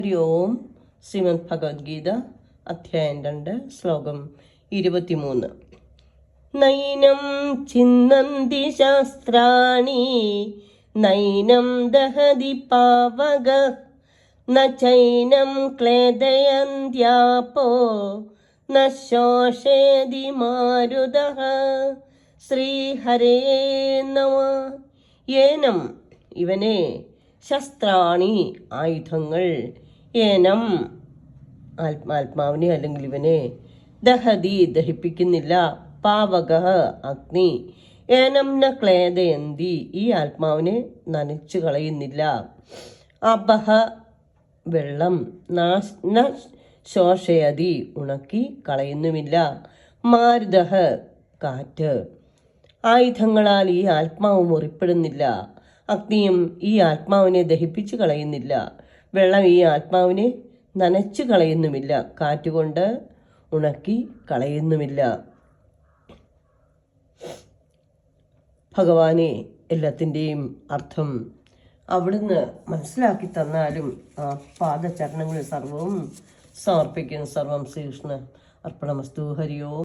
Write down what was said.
ഹരി ഓം. ശ്രീമദ് ഭഗവത്ഗീത അധ്യായം 2 ശ്ലോകം 23. നൈനം ചിന്നന്തി ശാസ്ത്രാണി നൈനം ദഹതി പാവക ന ചൈനം ക്ലേദയന്ത്യാപോ ന ശോഷയതി മാരുതഃ. ശ്രീഹരേ നമ. ഏനം ഇവനെ, ശസ്ത്രാണി ആയുധങ്ങൾ, ഏനം ആത്മാവിനെ അല്ലെങ്കിൽ ഇവനെ, ദഹതി ദഹിപ്പിക്കുന്നില്ല, പാവക അഗ്നി, ഏനം ന ക്ലേദയന്തി ഈ ആത്മാവിനെ നനച്ചു കളയുന്നില്ല, അപഹ വെള്ളം, ന ശോഷയതി ഉണക്കി കളയുന്നുമില്ല, മാരുതഃ കാറ്റ്. ആയുധങ്ങളാൽ ഈ ആത്മാവ് മുറിപ്പെടുന്നില്ല, അഗ്നിയും ഈ ആത്മാവിനെ ദഹിപ്പിച്ചു കളയുന്നില്ല, വെള്ളം ഈ ആത്മാവിനെ നനച്ചു കളയുന്നുമില്ല, കാറ്റുകൊണ്ട് ഉണക്കി കളയുന്നുമില്ല. ഭഗവാനെ, എല്ലാത്തിൻ്റെയും അർത്ഥം അവിടുന്ന് മനസ്സിലാക്കി തന്നാലും ആ പാദചരണങ്ങളിൽ സർവവും സമർപ്പിക്കുന്നു. സർവം ശ്രീകൃഷ്ണ അർപ്പണമസ്തു. ഹരി ഓം.